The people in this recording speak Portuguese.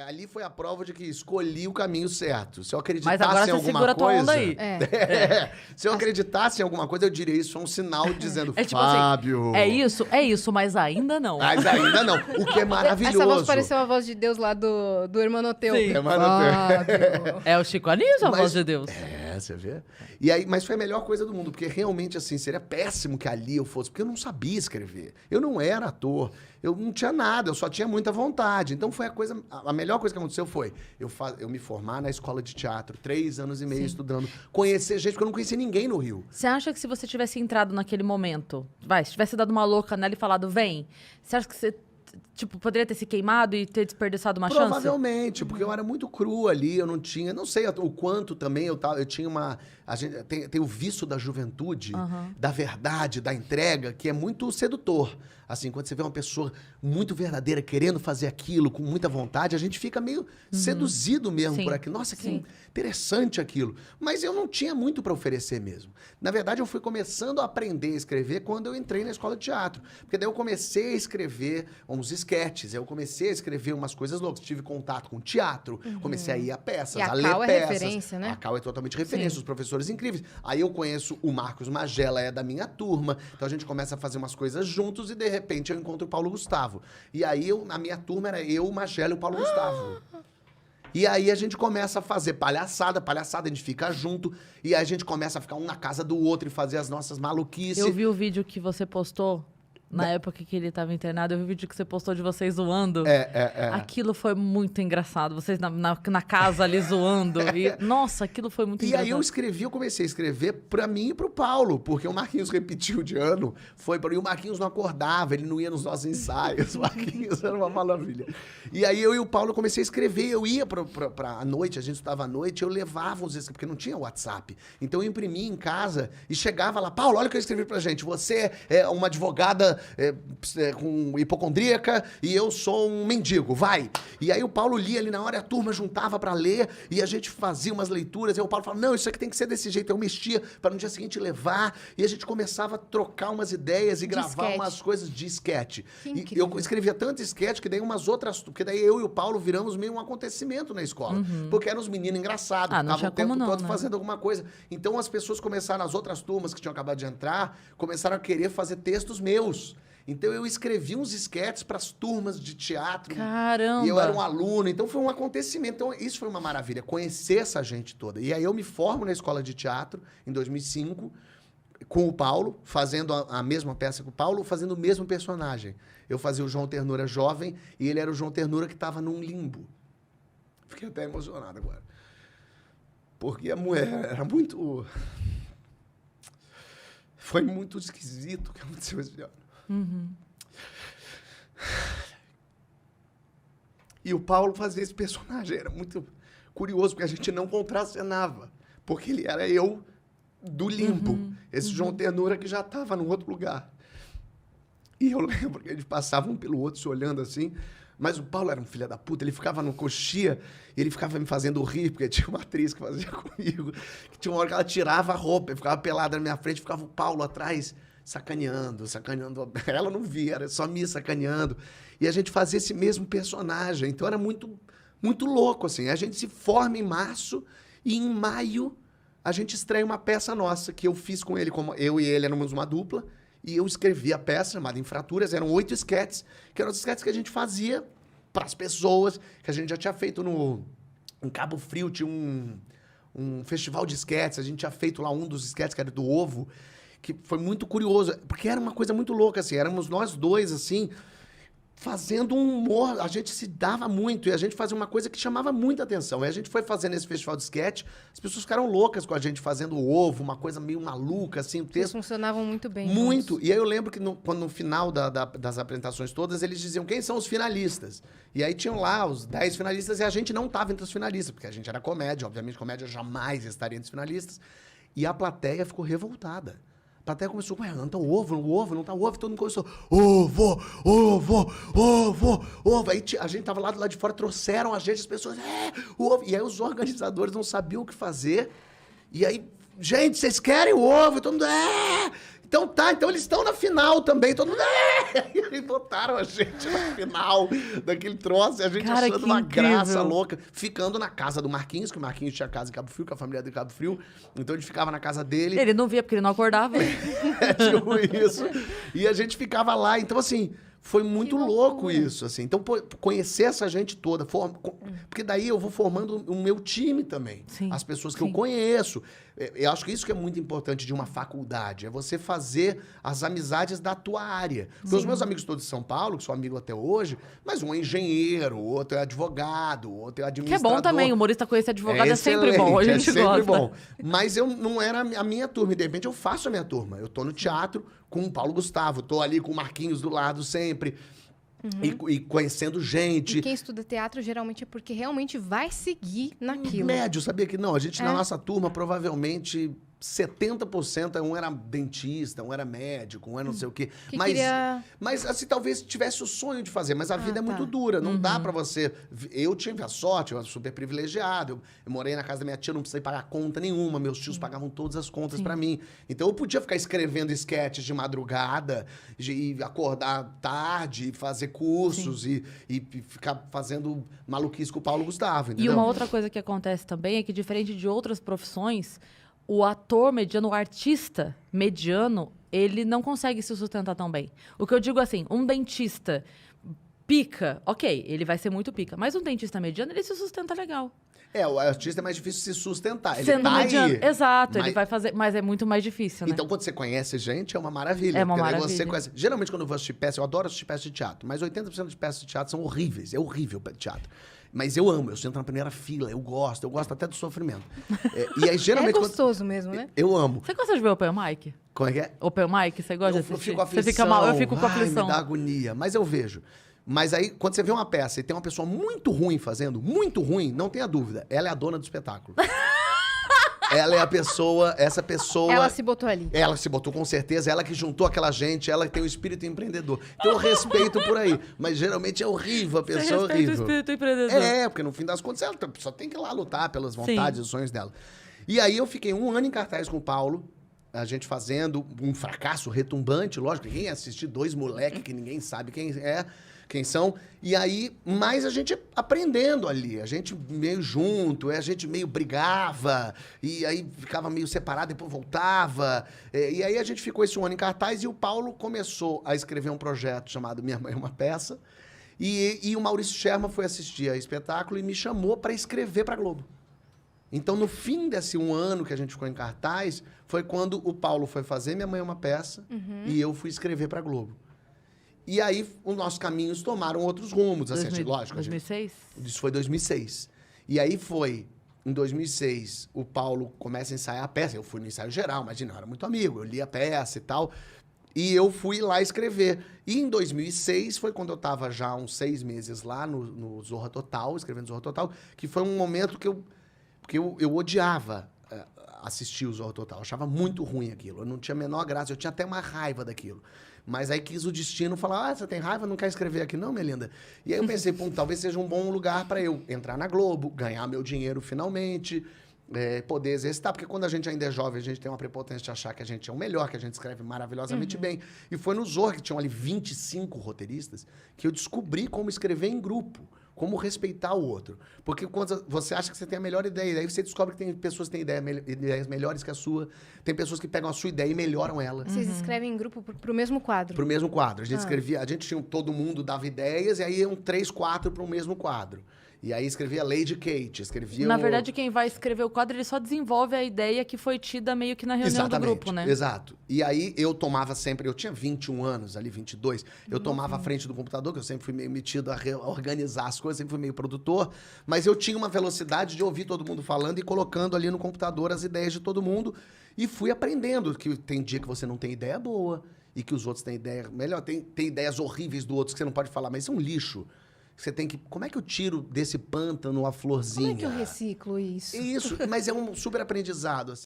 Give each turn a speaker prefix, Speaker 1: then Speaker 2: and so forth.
Speaker 1: Ali foi a prova de que escolhi o caminho certo. Se eu
Speaker 2: Mas
Speaker 1: acreditasse
Speaker 2: agora
Speaker 1: em
Speaker 2: você
Speaker 1: alguma
Speaker 2: segura a tua
Speaker 1: coisa...
Speaker 2: onda aí.
Speaker 1: Se eu acreditasse em alguma coisa, eu diria isso é um sinal dizendo,
Speaker 2: É tipo
Speaker 1: Fábio...
Speaker 2: assim, é isso, mas ainda não.
Speaker 1: Mas ainda não. O que é maravilhoso.
Speaker 3: Essa voz pareceu a voz de Deus lá do Hermanoteu.
Speaker 2: Sim. É o Chico Anísio, a voz de Deus.
Speaker 1: Você vê? E aí, mas foi a melhor coisa do mundo, porque realmente, assim, seria péssimo que ali eu fosse, porque eu não sabia escrever. Eu não era ator, eu não tinha nada, eu só tinha muita vontade. Então foi a melhor coisa que aconteceu foi eu me formar na escola de teatro, 3 anos e meio estudando, conhecer gente, porque eu não conhecia ninguém no Rio.
Speaker 2: Você acha que se você tivesse entrado naquele momento, se tivesse dado uma louca nela e falado, vem, você acha que você poderia ter se queimado e ter desperdiçado uma chance?
Speaker 1: Provavelmente, porque eu era muito cru ali, eu não tinha... Não sei o quanto também eu tinha uma... A gente tem o vício da juventude, da verdade, da entrega, que é muito sedutor. Assim, quando você vê uma pessoa muito verdadeira, querendo fazer aquilo com muita vontade, a gente fica meio seduzido mesmo por aquilo. Nossa, que interessante aquilo. Mas eu não tinha muito para oferecer mesmo. Na verdade, eu fui começando a aprender a escrever quando eu entrei na escola de teatro. Porque daí eu comecei a escrever uns esquetes, eu comecei a escrever umas coisas loucas. Tive contato com teatro, comecei a ir a peças, a ler peças.
Speaker 3: A Cal é referência, né?
Speaker 1: A Cal é totalmente referência, os professores incríveis. Aí eu conheço o Marcos Magela, é da minha turma. Então a gente começa a fazer umas coisas juntos e de repente eu encontro o Paulo Gustavo. E aí a minha turma era eu, o Magela e o Paulo Gustavo. E aí a gente começa a fazer palhaçada, a gente fica junto. E aí a gente começa a ficar um na casa do outro e fazer as nossas maluquices.
Speaker 2: Eu vi o vídeo que você postou. Na época que ele estava internado, eu vi o vídeo que você postou de vocês zoando. Aquilo foi muito engraçado. Vocês na casa ali zoando. Nossa, aquilo foi muito engraçado.
Speaker 1: E aí eu comecei a escrever pra mim e pro Paulo, porque o Marquinhos repetiu de ano. E o Marquinhos não acordava, ele não ia nos nossos ensaios. O Marquinhos era uma maravilha. E aí eu e o Paulo comecei a escrever. Eu ia pra noite, a gente estudava à noite, eu levava os escritos, porque não tinha WhatsApp. Então eu imprimia em casa e chegava lá, Paulo, olha o que eu escrevi pra gente. Você é uma advogada com hipocondríaca e eu sou um mendigo, vai. E aí o Paulo lia ali na hora, a turma juntava pra ler e a gente fazia umas leituras e o Paulo falava, não, isso aqui tem que ser desse jeito. Eu mexia para no dia seguinte levar e a gente começava a trocar umas ideias e gravar umas coisas de esquete. E eu escrevia tanto esquete que daí umas outras... Porque daí eu e o Paulo viramos meio um acontecimento na escola. Porque eram os meninos engraçados, que estavam o tempo todo fazendo alguma coisa. Então as pessoas começaram, as outras turmas que tinham acabado de entrar, começaram a querer fazer textos meus. Então eu escrevi uns esquetes para as turmas de teatro.
Speaker 2: Caramba!
Speaker 1: E eu era um aluno, então foi um acontecimento. Então isso foi uma maravilha, conhecer essa gente toda. E aí eu me formo na escola de teatro em 2005, com o Paulo, fazendo a mesma peça que o Paulo, fazendo o mesmo personagem. Eu fazia o João Ternura jovem e ele era o João Ternura que estava num limbo. Fiquei até emocionado agora. Porque a mulher era muito... Foi muito esquisito o que aconteceu esse ano. E o Paulo fazia esse personagem, era muito curioso, porque a gente não contracenava, porque ele era eu do limbo, esse João Ternura que já estava num outro lugar. E eu lembro que eles passavam um pelo outro se olhando assim, mas o Paulo era um filho da puta, ele ficava no coxia, e ele ficava me fazendo rir, porque tinha uma atriz que fazia comigo, que tinha uma hora que ela tirava a roupa, ficava pelada na minha frente, ficava o Paulo atrás, sacaneando. Ela não via, era só me sacaneando. E a gente fazia esse mesmo personagem. Então era muito, muito louco, assim. A gente se forma em março e em maio a gente estreia uma peça nossa que eu fiz com ele, como eu e ele éramos uma dupla, e eu escrevi a peça chamada Infraturas. Eram 8 esquetes, que eram os esquetes que a gente fazia para as pessoas, que a gente já tinha feito em Cabo Frio, tinha um festival de esquetes, a gente tinha feito lá um dos esquetes, que era do Ovo, que foi muito curioso, porque era uma coisa muito louca, assim, éramos nós dois, assim, fazendo um humor, a gente se dava muito, e a gente fazia uma coisa que chamava muita atenção, e a gente foi fazendo esse festival de sketch, as pessoas ficaram loucas com a gente fazendo o Ovo, uma coisa meio maluca, assim, o texto...
Speaker 3: Eles funcionavam muito bem.
Speaker 1: Muito,
Speaker 3: juntos.
Speaker 1: E aí eu lembro que quando no final das apresentações todas, eles diziam quem são os finalistas, e aí tinham lá os 10 finalistas, e a gente não estava entre os finalistas, porque a gente era comédia, obviamente comédia jamais estaria entre os finalistas, e a plateia ficou revoltada. A plateia começou, ué, não tá o ovo, não tá o ovo, todo mundo começou, ovo. Aí a gente tava lá do lado de fora, trouxeram a gente, as pessoas, o ovo. E aí os organizadores não sabiam o que fazer. E aí, gente, vocês querem o ovo? E todo mundo, Então eles estão na final também. Todo mundo... E botaram a gente na final daquele troço. E a gente achando uma graça louca. Ficando na casa do Marquinhos, que o Marquinhos tinha casa em Cabo Frio, com a família de Cabo Frio. Então a gente ficava na casa dele.
Speaker 2: Ele não via porque ele não acordava.
Speaker 1: Tipo isso. E a gente ficava lá. Então, assim... Foi muito louco isso, assim. Então, conhecer essa gente toda, porque daí eu vou formando o meu time também.
Speaker 2: Sim,
Speaker 1: as pessoas que eu conheço. Eu acho que isso que é muito importante de uma faculdade, é você fazer as amizades da tua área. Porque os meus amigos todos de São Paulo, que sou amigo até hoje, mas um é engenheiro, outro é advogado, outro é administrador.
Speaker 2: Que é bom também, humorista conhecer advogado é sempre bom, a gente gosta.
Speaker 1: Bom. Mas eu não era a minha turma, e de repente eu faço a minha turma. Eu tô no teatro com o Paulo Gustavo, tô ali com o Marquinhos do lado sempre. E conhecendo gente.
Speaker 3: E quem estuda teatro geralmente é porque realmente vai seguir naquilo.
Speaker 1: Médio, sabia que não? A gente, na nossa turma, provavelmente 70% um era dentista, um era médico, um era não sei o quê. Mas assim, talvez tivesse o sonho de fazer, mas a vida é muito dura. Não dá pra você... Eu tive a sorte, eu era super privilegiado. Eu morei na casa da minha tia, não precisei pagar conta nenhuma. Meus tios pagavam todas as contas pra mim. Então eu podia ficar escrevendo esquetes de madrugada, e acordar tarde, fazer cursos e ficar fazendo maluquice com o Paulo Gustavo, entendeu?
Speaker 2: E uma outra coisa que acontece também é que, diferente de outras profissões, o ator mediano, o artista mediano, ele não consegue se sustentar tão bem. O que eu digo assim, um dentista pica, ok, ele vai ser muito pica, mas um dentista mediano, ele se sustenta legal.
Speaker 1: O artista é mais difícil se sustentar. Ele
Speaker 2: Sendo mediano.
Speaker 1: aí.
Speaker 2: Exato, ele vai fazer, mas é muito mais difícil, né?
Speaker 1: Então, quando você conhece gente, é uma maravilha.
Speaker 2: É uma
Speaker 1: porque
Speaker 2: maravilha.
Speaker 1: Você conhece... Geralmente, quando eu vou assistir peça, eu adoro assistir peça de teatro, mas 80% de peças de teatro são horríveis. É horrível o teatro. Mas eu amo, eu sento na primeira fila, eu gosto até do sofrimento. E aí, geralmente...
Speaker 3: É gostoso mesmo, né?
Speaker 1: Eu amo.
Speaker 2: Você gosta de ver Open Mic?
Speaker 1: Como é que é?
Speaker 2: Open Mic, você gosta de assistir?
Speaker 1: Eu fico aflição.
Speaker 2: Você fica mal, eu fico com aflição.
Speaker 1: Me dá agonia, mas eu vejo. Mas aí, quando você vê uma peça e tem uma pessoa muito ruim fazendo, muito ruim, não tenha dúvida, ela é a dona do espetáculo. Ela é essa pessoa...
Speaker 3: Ela se botou ali.
Speaker 1: Ela se botou, com certeza. Ela que juntou aquela gente, ela que tem o espírito empreendedor. Então, eu respeito por aí. Mas, geralmente, é horrível, a pessoa é horrível.
Speaker 2: o espírito empreendedor.
Speaker 1: Porque, no fim das contas, ela só tem que ir lá lutar pelas vontades e os sonhos dela. E aí, eu fiquei 1 ano em cartaz com o Paulo, a gente fazendo um fracasso retumbante, lógico, ninguém ia assistir 2 moleques que ninguém sabe quem são, e aí, mais a gente aprendendo ali, a gente meio junto, a gente meio brigava, e aí ficava meio separado, depois voltava, e aí a gente ficou esse 1 ano em cartaz, e o Paulo começou a escrever um projeto chamado Minha Mãe é uma Peça, e o Maurício Sherman foi assistir a espetáculo e me chamou para escrever para Globo. Então, no fim desse 1 ano que a gente ficou em cartaz, foi quando o Paulo foi fazer Minha Mãe é uma Peça, e eu fui escrever para Globo. E aí, os nossos caminhos tomaram outros rumos. Assim, lógico.
Speaker 2: 2006?
Speaker 1: Isso foi 2006. E aí em 2006, o Paulo começa a ensaiar a peça. Eu fui no ensaio geral, imagina, eu era muito amigo. Eu li a peça e tal. E eu fui lá escrever. E em 2006, foi quando eu estava já uns 6 meses lá no Zorra Total, escrevendo Zorra Total, que foi um momento que eu odiava assistir o Zorra Total. Eu achava muito ruim aquilo. Eu não tinha a menor graça. Eu tinha até uma raiva daquilo. Mas aí quis o destino falar, você tem raiva, não quer escrever aqui não, Melinda? E aí eu pensei, talvez seja um bom lugar para eu entrar na Globo, ganhar meu dinheiro finalmente, poder exercitar. Porque quando a gente ainda é jovem, a gente tem uma prepotência de achar que a gente é o melhor, que a gente escreve maravilhosamente bem. E foi no Zorra, que tinham ali 25 roteiristas, que eu descobri como escrever em grupo. Como respeitar o outro. Porque quando você acha que você tem a melhor ideia, aí você descobre que tem pessoas que têm ideias melhores que a sua, tem pessoas que pegam a sua ideia e melhoram ela.
Speaker 3: Vocês escrevem em grupo pro mesmo quadro?
Speaker 1: Pro mesmo quadro. A gente escrevia, todo mundo dava ideias, e aí iam 3, 4 para o mesmo quadro. E aí escrevia Lady Kate, escrevia...
Speaker 2: Na verdade, quem vai escrever o quadro, ele só desenvolve a ideia que foi tida meio que na reunião do grupo, né?
Speaker 1: Exato. E aí eu tomava sempre... Eu tinha 21 anos, ali 22. Eu tomava a frente do computador, que eu sempre fui meio metido a organizar as coisas, sempre fui meio produtor. Mas eu tinha uma velocidade de ouvir todo mundo falando e colocando ali no computador as ideias de todo mundo. E fui aprendendo que tem dia que você não tem ideia boa e que os outros têm ideia melhor. Tem ideias horríveis do outro que você não pode falar, mas isso é um lixo. Você tem que... Como é que eu tiro desse pântano a florzinha?
Speaker 3: Como é que eu reciclo isso?
Speaker 1: Isso, mas é um super aprendizado. Assim.